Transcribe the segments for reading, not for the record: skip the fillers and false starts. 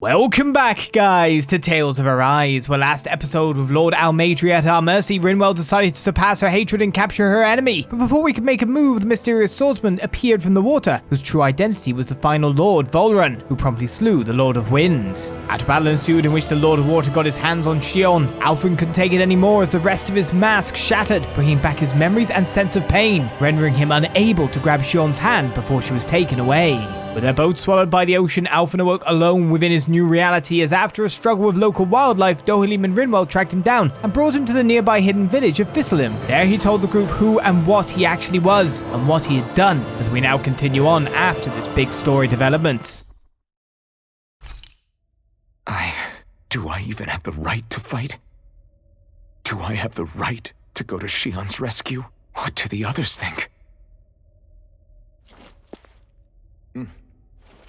Welcome back, guys, to Tales of Arise, where last episode with Lord Almadri at our mercy, Rinwell decided to surpass her hatred and capture her enemy. But before we could make a move, the mysterious swordsman appeared from the water, whose true identity was the final Lord, Volrun, who promptly slew the Lord of Winds. A battle ensued in which the Lord of Water got his hands on Shion. Alphen couldn't take it anymore as the rest of his mask shattered, bringing back his memories and sense of pain, rendering him unable to grab Shion's hand before she was taken away. With their boat swallowed by the ocean, Alphen awoke alone within his new reality as after a struggle with local wildlife, Dahna and Rinwell tracked him down and brought him to the nearby hidden village of Thistlym. There he told the group who and what he actually was and what he had done, as we now continue on after this big story development. Do I even have the right to fight? Do I have the right to go to Shion's rescue? What do the others think?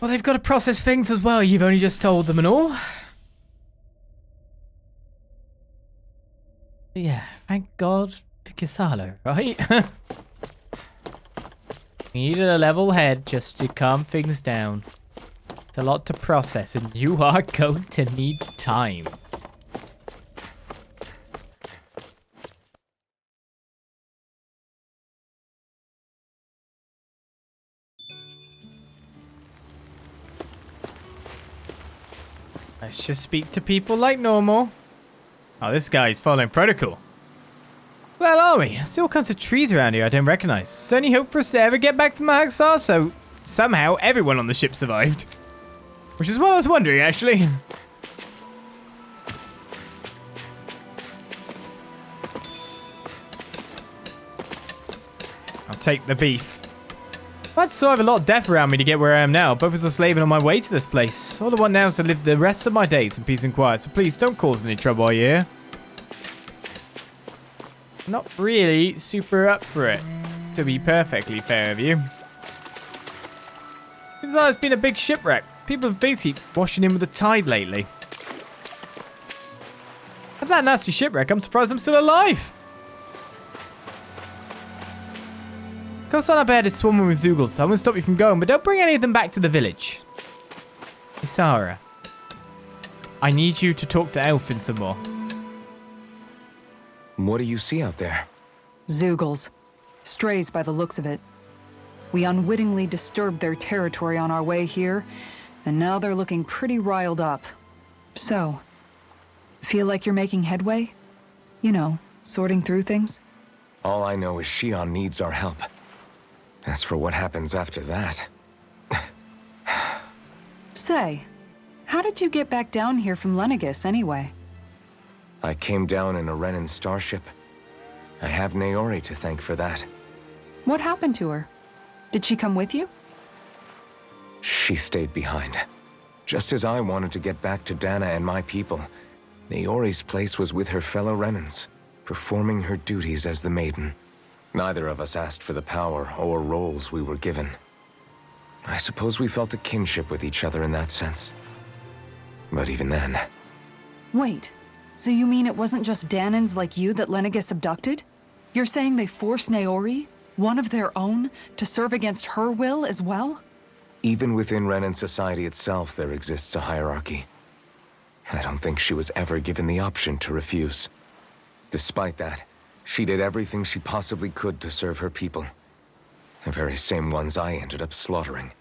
Well, they've got to process things as well. You've only just told them and all. Yeah, thank God for Kisalo, right? We needed a level head just to calm things down. It's a lot to process, and you are going to need time. Let's just speak to people like normal. Oh, this guy's following protocol. Well, are we? There's all kinds of trees around here I don't recognize. Is there any hope for us to ever get back to Mahaxar? So, somehow, everyone on the ship survived. Which is what I was wondering, actually. I'll take the beef. I'd still have a lot of death around me to get where I am now. Both of us are slaving on my way to this place. All I want now is to live the rest of my days in peace and quiet, so please don't cause any trouble while you're here. Not really super up for it, to be perfectly fair with you. Seems like it's been a big shipwreck. People have basically washing in with the tide lately. After that nasty shipwreck, I'm surprised I'm still alive. Coast on up ahead is swarming with Zeugle, so I won't stop you from going, but don't bring any of them back to the village. Isara, I need you to talk to Alphen some more. What do you see out there? Zeugles. Strays by the looks of it. We unwittingly disturbed their territory on our way here, and now they're looking pretty riled up. So, feel like you're making headway? You know, sorting through things? All I know is Shion needs our help. As for what happens after that... Say, how did you get back down here from Lenegis anyway? I came down in a Renan starship. I have Naori to thank for that. What happened to her? Did she come with you? She stayed behind. Just as I wanted to get back to Dahna and my people, Naori's place was with her fellow Renans, performing her duties as the Maiden. Neither of us asked for the power or roles we were given. I suppose we felt a kinship with each other in that sense. But even then... Wait, so you mean it wasn't just Dahnans like you that Lenegis abducted? You're saying they forced Naori, one of their own, to serve against her will as well? Even within Renan society itself, there exists a hierarchy. I don't think she was ever given the option to refuse. Despite that, she did everything she possibly could to serve her people. The very same ones I ended up slaughtering.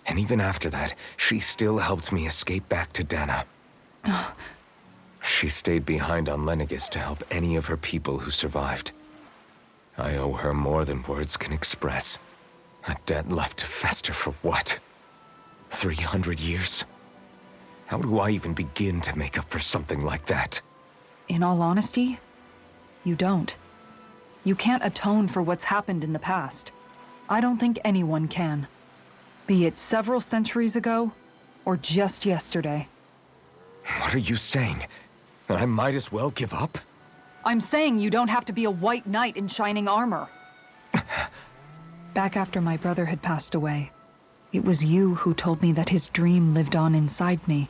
And even after that, she still helped me escape back to Dahna. She stayed behind on Lenegis to help any of her people who survived. I owe her more than words can express. A debt left to fester for what? 300 years? How do I even begin to make up for something like that? In all honesty, you don't. You can't atone for what's happened in the past. I don't think anyone can. Be it several centuries ago, or just yesterday. What are you saying? That I might as well give up? I'm saying you don't have to be a white knight in shining armor. Back after my brother had passed away, it was you who told me that his dream lived on inside me.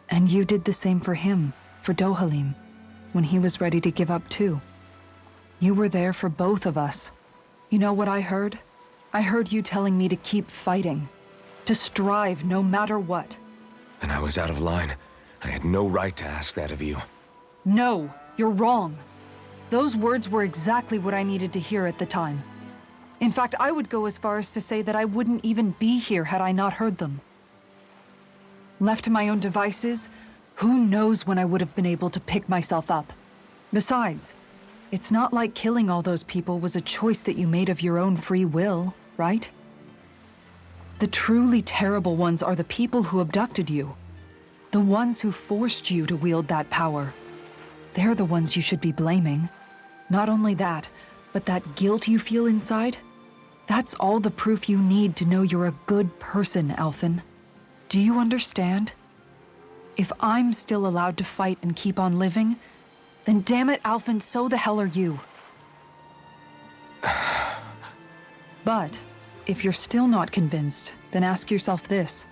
And you did the same for him, for Dohalim, when he was ready to give up too. You were there for both of us. You know what I heard? I heard you telling me to keep fighting, to strive no matter what. And I was out of line. I had no right to ask that of you. No, you're wrong. Those words were exactly what I needed to hear at the time. In fact, I would go as far as to say that I wouldn't even be here had I not heard them. Left to my own devices, who knows when I would have been able to pick myself up. Besides, it's not like killing all those people was a choice that you made of your own free will, right? The truly terrible ones are the people who abducted you. The ones who forced you to wield that power. They're the ones you should be blaming. Not only that, but that guilt you feel inside, that's all the proof you need to know you're a good person, Alphen. Do you understand? If I'm still allowed to fight and keep on living, then damn it, Alphen, so the hell are you. But if you're still not convinced, then ask yourself this.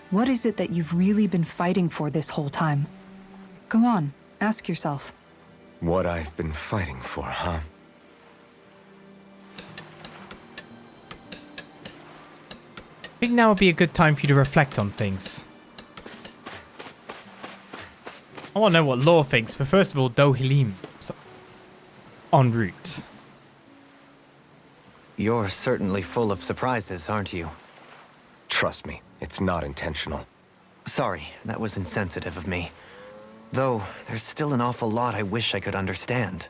What is it that you've really been fighting for this whole time? Go on, ask yourself. What I've been fighting for, huh? I think now would be a good time for you to reflect on things. I want to know what Law thinks, but first of all, Thistlim en route. You're certainly full of surprises, aren't you? Trust me, it's not intentional. Sorry, that was insensitive of me. Though, there's still an awful lot I wish I could understand.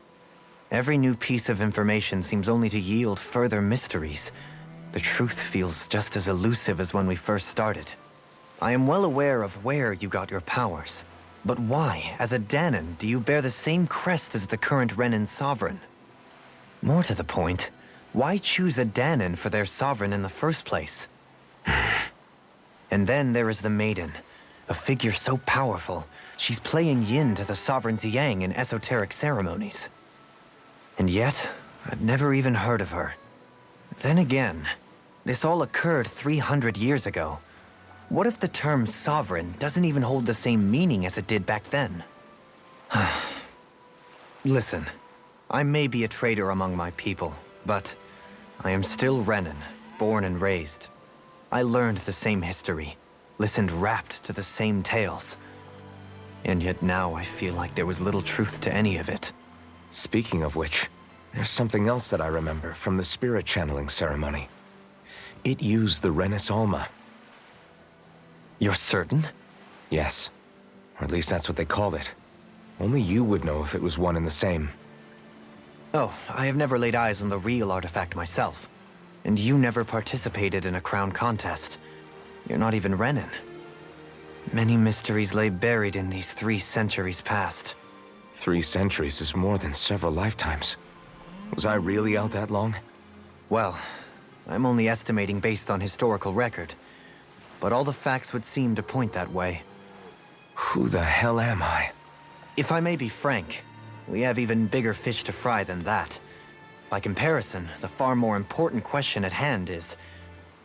Every new piece of information seems only to yield further mysteries. The truth feels just as elusive as when we first started. I am well aware of where you got your powers. But why, as a Dahnan, do you bear the same crest as the current Renan sovereign? More to the point, why choose a Dahnan for their sovereign in the first place? And then there is the Maiden, a figure so powerful, she's playing yin to the sovereign's yang in esoteric ceremonies. And yet, I've never even heard of her. Then again, this all occurred 300 years ago. What if the term sovereign doesn't even hold the same meaning as it did back then? Listen, I may be a traitor among my people, but I am still Renan, born and raised. I learned the same history, listened rapt to the same tales. And yet now I feel like there was little truth to any of it. Speaking of which, there's something else that I remember from the spirit channeling ceremony. It used the Renis Alma. You're certain? Yes. Or at least that's what they called it. Only you would know if it was one and the same. Oh, I have never laid eyes on the real artifact myself. And you never participated in a crown contest. You're not even Renan. Many mysteries lay buried in these 3 centuries past. 3 centuries is more than several lifetimes. Was I really out that long? Well, I'm only estimating based on historical record. But all the facts would seem to point that way. Who the hell am I? If I may be frank, we have even bigger fish to fry than that. By comparison, the far more important question at hand is,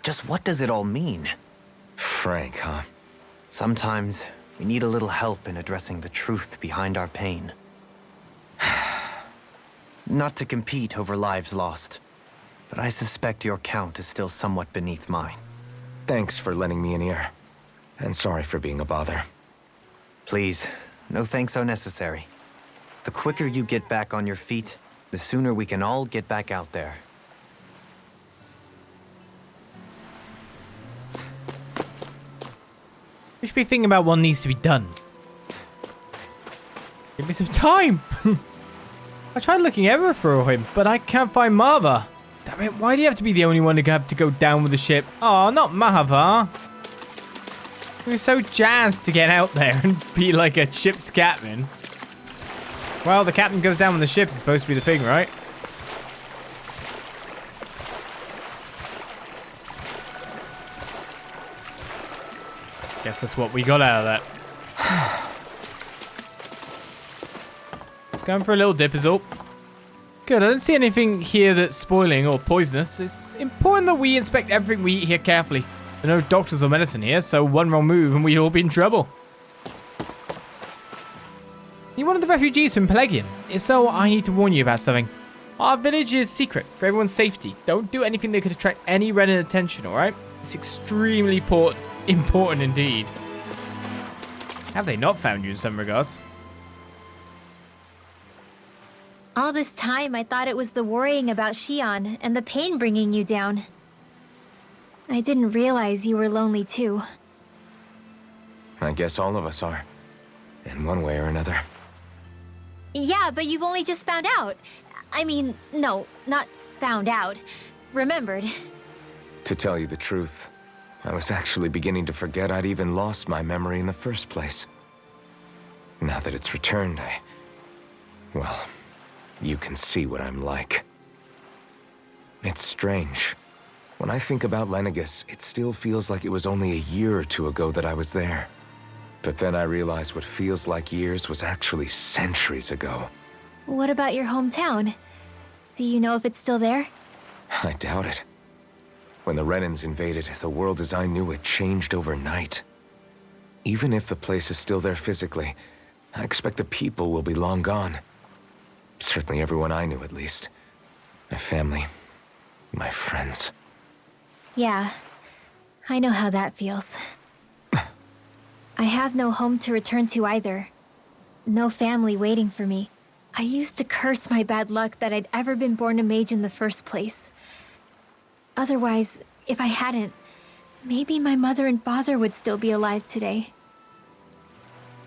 just what does it all mean? Frank, huh? Sometimes, we need a little help in addressing the truth behind our pain. Not to compete over lives lost, but I suspect your count is still somewhat beneath mine. Thanks for lending me an ear. And sorry for being a bother. Please, no thanks are necessary. The quicker you get back on your feet, the sooner we can all get back out there. We should be thinking about what needs to be done. Give me some time. I tried looking everywhere for him, but I can't find Marva. Damn it, why do you have to be the only one to have to go down with the ship? Oh, not Marva. We were so jazzed to get out there and be like a ship's captain. Well, the captain goes down with the ship. It's supposed to be the thing, right? Guess that's what we got out of that. It's going for a little dip is all. Good, I don't see anything here that's spoiling or poisonous. It's important that we inspect everything we eat here carefully. There are no doctors or medicine here, so one wrong move and we'd all be in trouble. You're one of the refugees from Pelagian. If so, I need to warn you about something. Our village is secret for everyone's safety. Don't do anything that could attract any Renan attention, alright? It's extremely important indeed. Have they not found you in some regards? All this time, I thought it was the worrying about Shion and the pain bringing you down. I didn't realize you were lonely too. I guess all of us are. In one way or another. Yeah, but you've only just found out. I mean, no, not found out. Remembered. To tell you the truth, I was actually beginning to forget I'd even lost my memory in the first place. Now that it's returned, well, you can see what I'm like. It's strange. When I think about Lenegis, it still feels like it was only a year or two ago that I was there. But then I realized what feels like years was actually centuries ago. What about your hometown? Do you know if it's still there? I doubt it. When the Renans invaded, the world as I knew it changed overnight. Even if the place is still there physically, I expect the people will be long gone. Certainly everyone I knew, at least. My family, my friends. Yeah, I know how that feels. I have no home to return to either. No family waiting for me. I used to curse my bad luck that I'd ever been born a mage in the first place. Otherwise, if I hadn't, maybe my mother and father would still be alive today.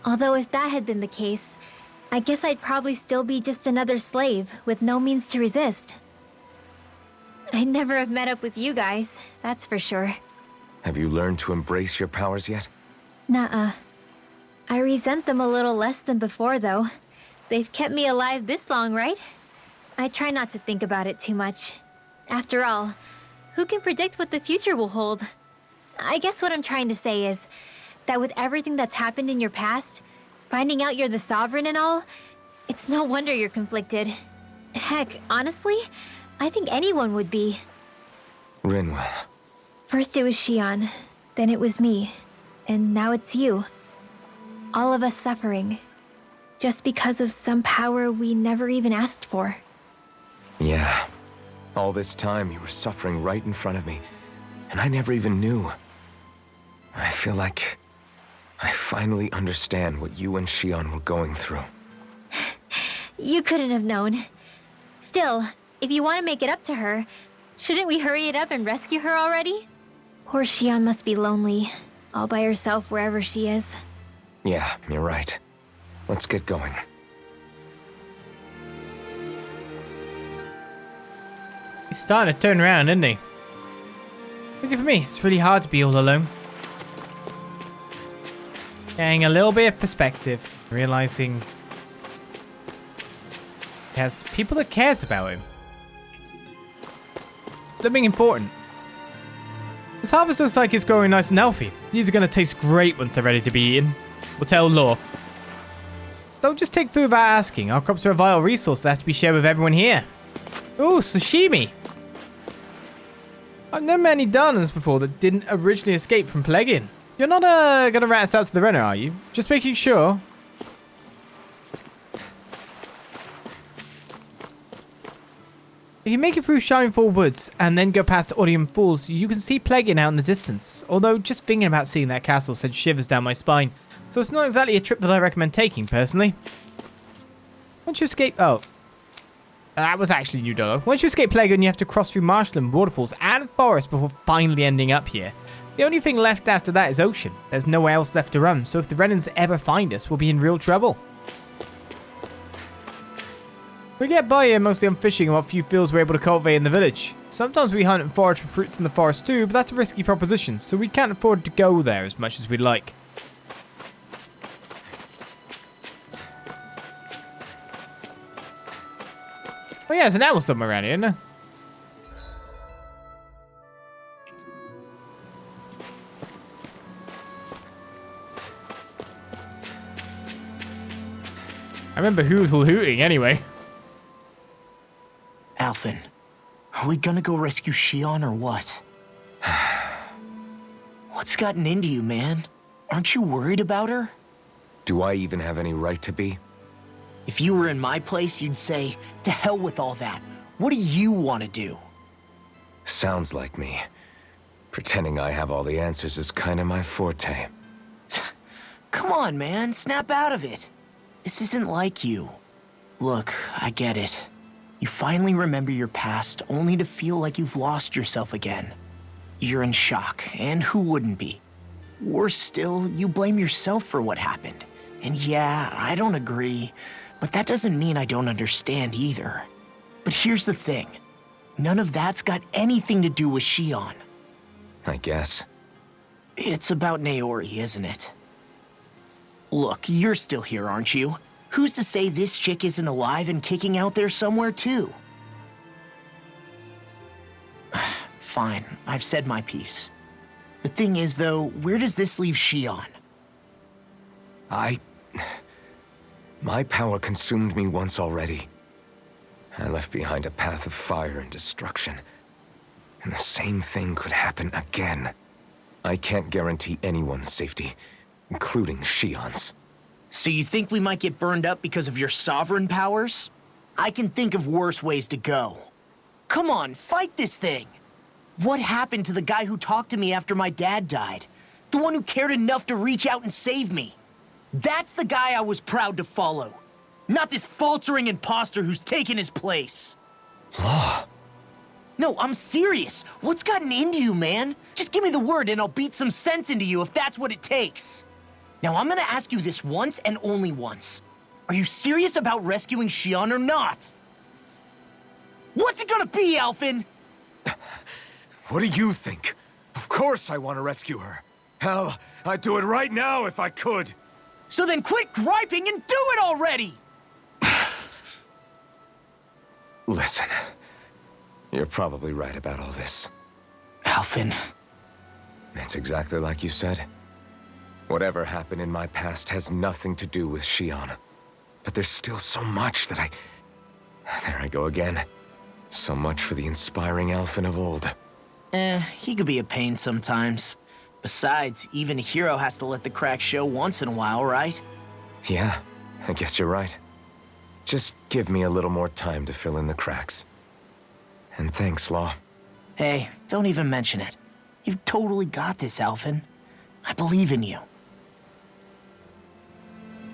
Although if that had been the case, I guess I'd probably still be just another slave with no means to resist. I'd never have met up with you guys, that's for sure. Have you learned to embrace your powers yet? Nuh-uh. I resent them a little less than before, though. They've kept me alive this long, right? I try not to think about it too much. After all, who can predict what the future will hold? I guess what I'm trying to say is that with everything that's happened in your past, finding out you're the Sovereign and all, it's no wonder you're conflicted. Heck, honestly, I think anyone would be. Rinwell. First it was Shion, then it was me, and now it's you. All of us suffering, just because of some power we never even asked for. Yeah. All this time you were suffering right in front of me, and I never even knew. I feel like I finally understand what you and Shion were going through. You couldn't have known. Still, if you want to make it up to her, shouldn't we hurry it up and rescue her already? Poor Shion must be lonely, all by herself wherever she is. Yeah, you're right. Let's get going. He's starting to turn around, isn't he? Look at me, it's really hard to be all alone. Getting a little bit of perspective, realizing he has people that cares about him. Something important. This harvest looks like it's growing nice and healthy. These are going to taste great once they're ready to be eaten. We'll tell Law. Don't just take food without asking. Our crops are a vital resource that has to be shared with everyone here. Ooh, sashimi. I've known many Dahnas before that didn't originally escape from pillaging. You're not gonna rat us out to the Rena, are you? Just making sure. If you make it through Shinefall Woods and then go past Odium Falls, you can see Plegin out in the distance. Although just thinking about seeing that castle sends shivers down my spine. So it's not exactly a trip that I recommend taking, personally. Once you escape... Oh. That was actually New Dolo. Once you escape Plegin, you have to cross through marshland, waterfalls, and forest before finally ending up here. The only thing left after that is ocean. There's nowhere else left to run, so if the Renans ever find us, we'll be in real trouble. We get by here mostly on fishing and what few fields we're able to cultivate in the village. Sometimes we hunt and forage for fruits in the forest too, but that's a risky proposition, so we can't afford to go there as much as we'd like. Oh yeah, there's an owl somewhere around here, isn't there? I remember Hootle hooting anyway. Alphen, are we gonna go rescue Shion or what? What's gotten into you, man? Aren't you worried about her? Do I even have any right to be? If you were in my place, you'd say, to hell with all that. What do you want to do? Sounds like me. Pretending I have all the answers is kind of my forte. Come on, man, snap out of it. This isn't like you. Look, I get it. You finally remember your past, only to feel like you've lost yourself again. You're in shock, and who wouldn't be? Worse still, you blame yourself for what happened. And yeah, I don't agree, but that doesn't mean I don't understand either. But here's the thing. None of that's got anything to do with Shion. I guess. It's about Naori, isn't it? Look, you're still here, aren't you? Who's to say this chick isn't alive and kicking out there somewhere, too? Fine, I've said my piece. The thing is, though, where does this leave Shion? My power consumed me once already. I left behind a path of fire and destruction. And the same thing could happen again. I can't guarantee anyone's safety, including Shion's. So you think we might get burned up because of your sovereign powers? I can think of worse ways to go. Come on, fight this thing! What happened to the guy who talked to me after my dad died? The one who cared enough to reach out and save me? That's the guy I was proud to follow. Not this faltering imposter who's taken his place. Law. No, I'm serious. What's gotten into you, man? Just give me the word and I'll beat some sense into you if that's what it takes. Now, I'm gonna ask you this once and only once. Are you serious about rescuing Shion or not? What's it gonna be, Alphen? What do you think? Of course I want to rescue her. Hell, I'd do it right now if I could. So then quit griping and do it already! Listen, you're probably right about all this. Alphen. It's exactly like you said. Whatever happened in my past has nothing to do with Shion. But there's still so much that There I go again. So much for the inspiring Alphen of old. He could be a pain sometimes. Besides, even a hero has to let the cracks show once in a while, right? Yeah, I guess you're right. Just give me a little more time to fill in the cracks. And thanks, Law. Hey, don't even mention it. You've totally got this, Alphen. I believe in you.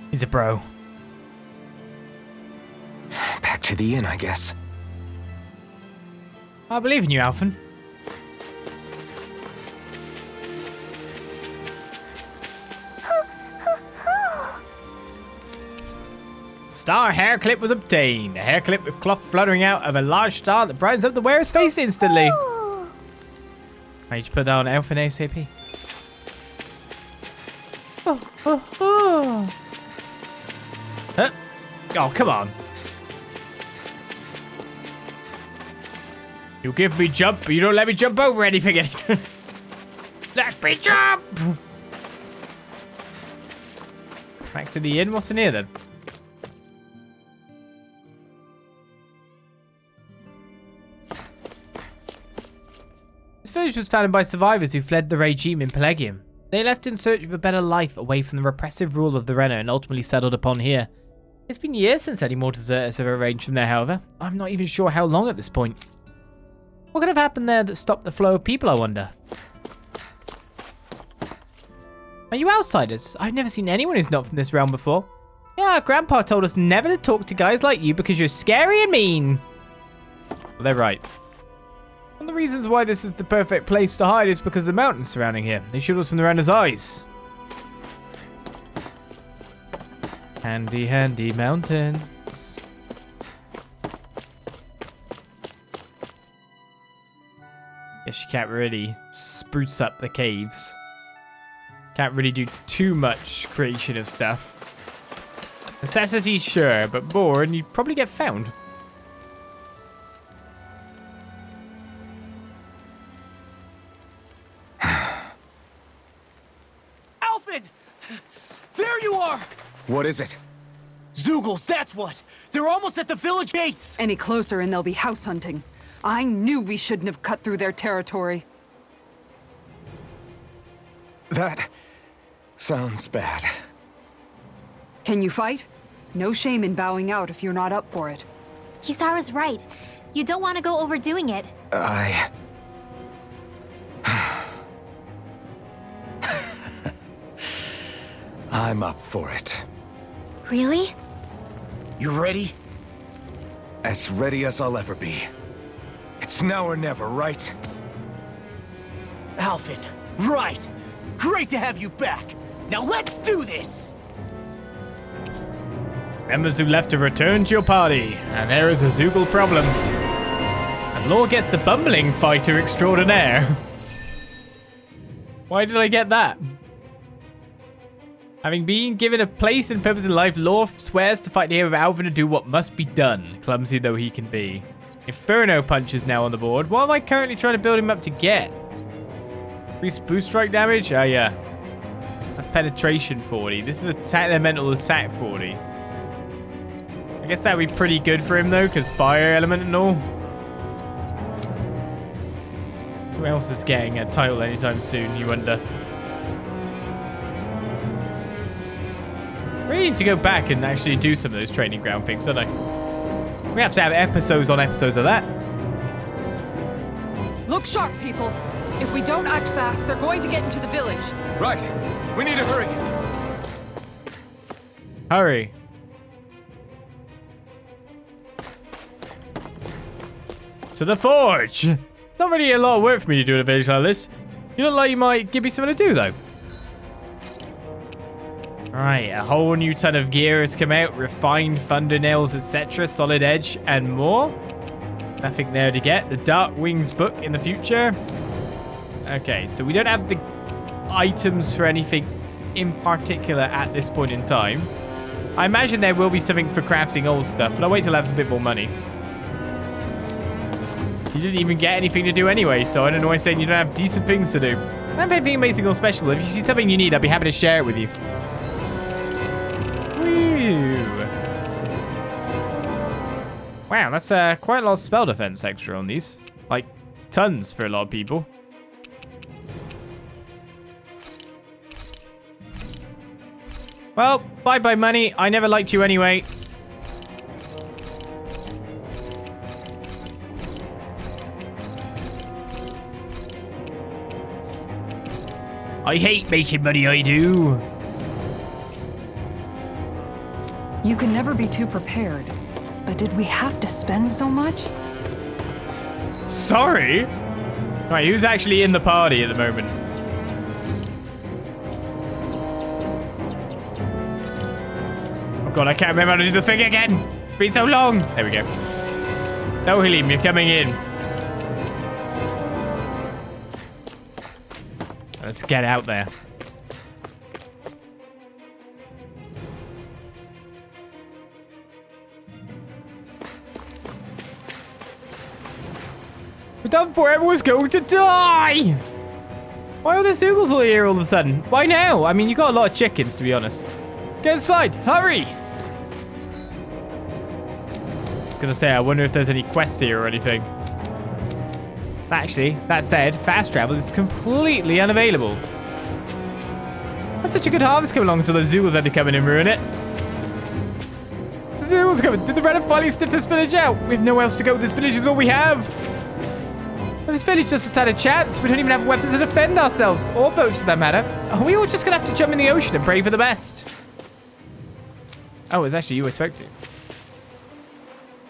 He's a bro. Back to the inn, I guess. I believe in you, Alphen. Star hair clip was obtained. A hair clip with cloth fluttering out of a large star that brightens up the wearer's face instantly. I need to put that on Alphen ASAP. Huh? Oh, come on. You give me jump, but you don't let me jump over anything. Let me jump! Back to the inn. What's in here then? This village was founded by survivors who fled the regime in Pelagium. They left in search of a better life away from the repressive rule of the Rena and ultimately settled upon here. It's been years since any more deserters have arranged from there, however. I'm not even sure how long at this point. What could have happened there that stopped the flow of people, I wonder? Are you outsiders? I've never seen anyone who's not from this realm before. Yeah, Grandpa told us never to talk to guys like you because you're scary and mean. Well, they're right. One of the reasons why this is the perfect place to hide is because of the mountains surrounding here. They shield us from the Rena's eyes. Handy, handy mountains. Guess you can't really spruce up the caves. Can't really do too much creation of stuff. Necessity, sure, but more and you'd probably get found. Alphen! There you are! What is it? Zeugles, that's what! They're almost at the village gates! Any closer and they'll be house hunting. I knew we shouldn't have cut through their territory. That sounds bad. Can you fight? No shame in bowing out if you're not up for it. Kisara's right. You don't want to go overdoing it. I'm up for it. Really? You ready? As ready as I'll ever be. It's now or never, right? Alphen, right. Great to have you back. Now let's do this! Members who left to return to your party, and there is a Zeugle problem. And Law gets the bumbling fighter extraordinaire. Why did I get that? Having been given a place and purpose in life, Law swears to fight here with Alphen to do what must be done, clumsy though he can be. Inferno Punch is now on the board. What am I currently trying to build him up to get? Increase boost strike damage? Oh yeah. That's penetration 40. This is elemental attack 40. I guess that would be pretty good for him though, because fire element and all. Who else is getting a title anytime soon, you wonder? We need to go back and actually do some of those training ground things, don't I? We have to have episodes on episodes of that. Look sharp, people. If we don't act fast, they're going to get into the village. Right. We need to hurry. Hurry. To the forge. Not really a lot of work for me to do in a village like this. You look like you might give me something to do, though. Alright, a whole new ton of gear has come out. Refined thunder nails, etc. Solid edge and more. Nothing there to get. The Dark Wings book in the future. Okay, so we don't have the items for anything in particular at this point in time. I imagine there will be something for crafting old stuff, but I'll wait till I have a bit more money. You didn't even get anything to do anyway, so I don't know why I'm saying you don't have decent things to do. I don't have anything amazing or special. If you see something you need, I'd be happy to share it with you. Woo. Wow, that's quite a lot of spell defense extra on these. Like, tons for a lot of people. Well, bye-bye money. I never liked you anyway. I hate making money, I do. You can never be too prepared. But did we have to spend so much? Sorry? Right, who's actually in the party at the moment? Oh god, I can't remember how to do the thing again. It's been so long. There we go. No, Thistlym, you're coming in. Let's get out there. We're done for. Everyone's going to die. Why are the Zeugles all here all of a sudden? Why now? I mean, you got a lot of chickens, to be honest. Get inside. Hurry. I was going to say, I wonder if there's any quests here or anything. Actually, that said, fast travel is completely unavailable. That's such a good harvest coming along until the Zeugles had to come in and ruin it. The Zeugles coming. Did the Rena finally sniff this village out? We have nowhere else to go. This village is all we have. Well, this village just had a chance. We don't even have weapons to defend ourselves. Or boats for that matter. Are we all just going to have to jump in the ocean and pray for the best? Oh, it's actually you I spoke to.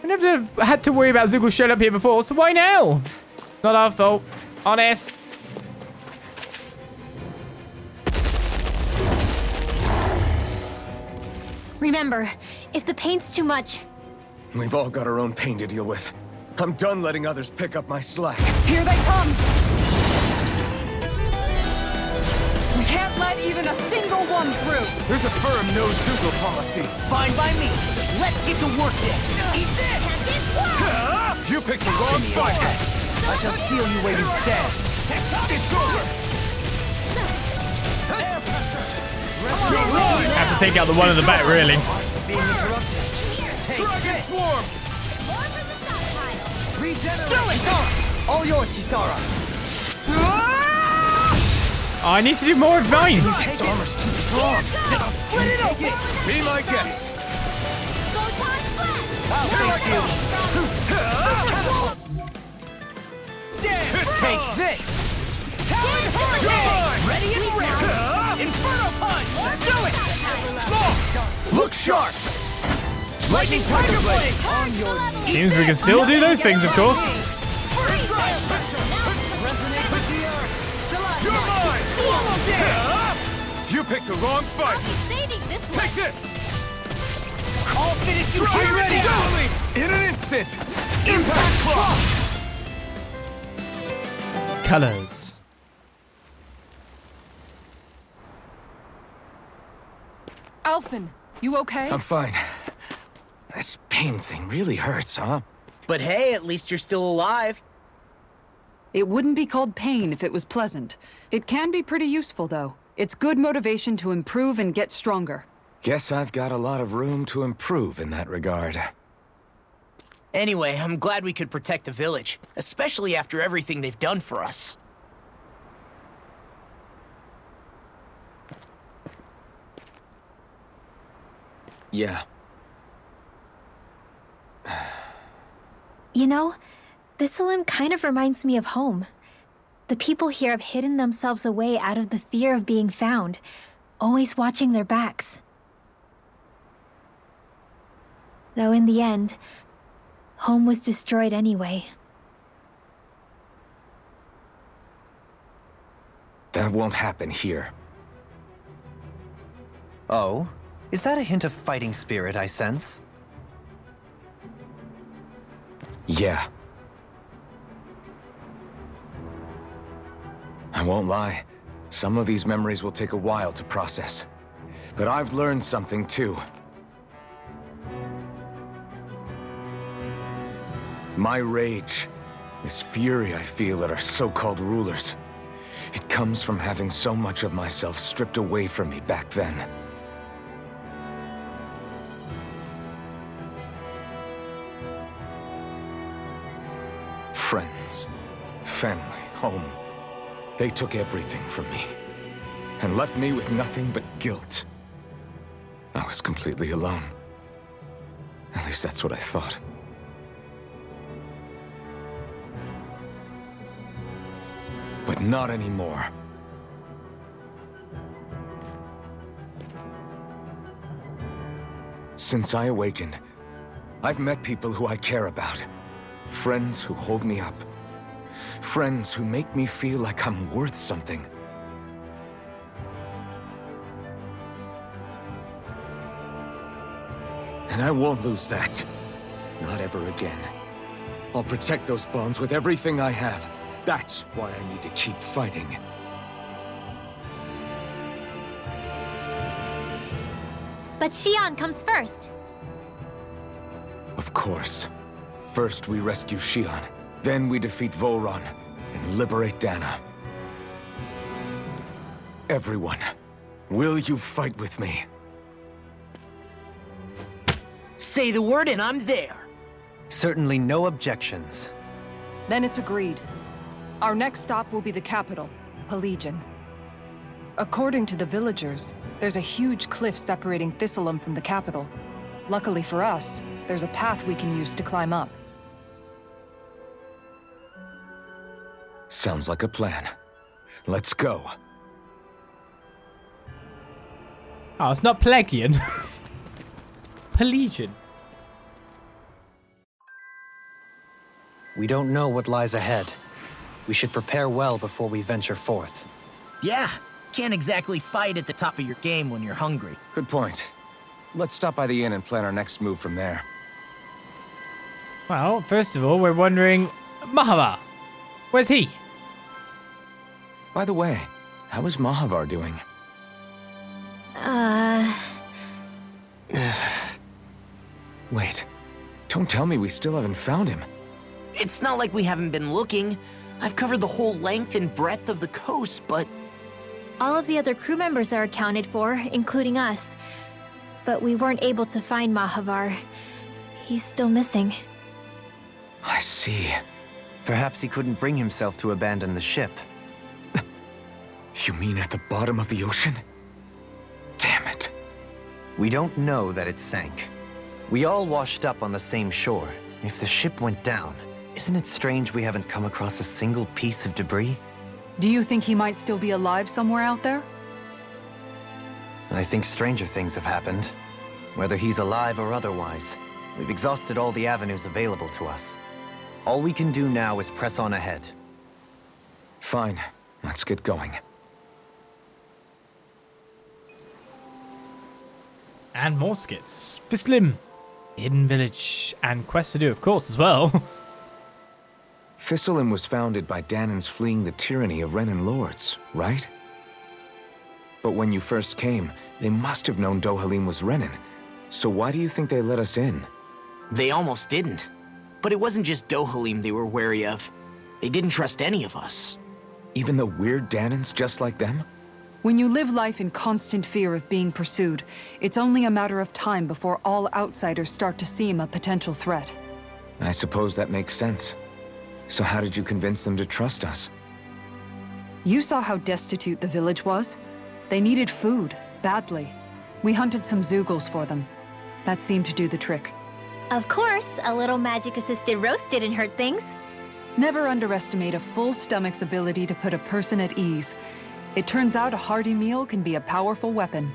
We never had to worry about Zeugle showing up here before, so why now? Not our fault. Honest. Remember, if the pain's too much... We've all got our own pain to deal with. I'm done letting others pick up my slack. Here they come! We can't let even a single one through! There's a firm no-Zeugle policy. Fine by me. Let's get to work then. Eat this! You picked the wrong fight. I shall seal you where you stand. It's over. Have to take out the one in the back, really. Being interrupted. Dragon Swarm! Regenerate! All yours, Kisara. Oh, I need to do more of mine. Its armor's too strong. Split it open! Be my guest. I'll take you. Take this! Talon Hurricane! Ready and ready! Inferno Punch! Do it! Look sharp! Lightning Tiger Blade! On your knees. Seems we can still do those things, of course. You're mine! You picked the wrong fight! Take this! I'll finish you Are here you ready? and now. In an instant! Impact Claw! Colors. Alphen, you okay? I'm fine. This pain thing really hurts, huh? But hey, at least you're still alive. It wouldn't be called pain if it was pleasant. It can be pretty useful, though. It's good motivation to improve and get stronger. Guess I've got a lot of room to improve in that regard. Anyway, I'm glad we could protect the village, especially after everything they've done for us. Yeah. You know, Thistlym kind of reminds me of home. The people here have hidden themselves away out of the fear of being found, always watching their backs. Though in the end, home was destroyed anyway. That won't happen here. Oh? Is that a hint of fighting spirit I sense? Yeah. I won't lie. Some of these memories will take a while to process. But I've learned something too. My rage, this fury I feel at our so-called rulers, it comes from having so much of myself stripped away from me back then. Friends, family, home. They took everything from me and left me with nothing but guilt. I was completely alone. At least that's what I thought. But not anymore. Since I awakened, I've met people who I care about. Friends who hold me up. Friends who make me feel like I'm worth something. And I won't lose that. Not ever again. I'll protect those bonds with everything I have. That's why I need to keep fighting. But Xion comes first. Of course. First we rescue Xion, then we defeat Volron and liberate Dahna. Everyone, will you fight with me? Say the word and I'm there. Certainly no objections. Then it's agreed. Our next stop will be the capital, pillaging. According to the villagers, there's a huge cliff separating Thistlym from the capital. Luckily for us, there's a path we can use to climb up. Sounds like a plan. Let's go. Oh, it's not Pelagian. Pelagian. We don't know what lies ahead. We should prepare well before we venture forth. Yeah, can't exactly fight at the top of your game when you're hungry. Good point. Let's stop by the inn and plan our next move from there. Well, first of all, we're wondering... Mahavar! Where's he? By the way, how is Mahavar doing? Wait, don't tell me we still haven't found him. It's not like we haven't been looking. I've covered the whole length and breadth of the coast, but... All of the other crew members are accounted for, including us. But we weren't able to find Mahavar. He's still missing. I see. Perhaps he couldn't bring himself to abandon the ship. You mean at the bottom of the ocean? Damn it. We don't know that it sank. We all washed up on the same shore. If the ship went down, isn't it strange we haven't come across a single piece of debris? Do you think he might still be alive somewhere out there? I think stranger things have happened. Whether he's alive or otherwise, we've exhausted all the avenues available to us. All we can do now is press on ahead. Fine. Let's get going. And more skits. Thistlim, Hidden Village, and quest to do, of course, as well. Thistlim was founded by Danans fleeing the tyranny of Renan lords, right? But when you first came, they must have known Dohalim was Renan. So why do you think they let us in? They almost didn't. But it wasn't just Dohalim they were wary of. They didn't trust any of us. Even though we're Danans just like them? When you live life in constant fear of being pursued, it's only a matter of time before all outsiders start to seem a potential threat. I suppose that makes sense. So how did you convince them to trust us? You saw how destitute the village was. They needed food, badly. We hunted some Zeugles for them. That seemed to do the trick. Of course, a little magic-assisted roast didn't hurt things. Never underestimate a full stomach's ability to put a person at ease. It turns out a hearty meal can be a powerful weapon.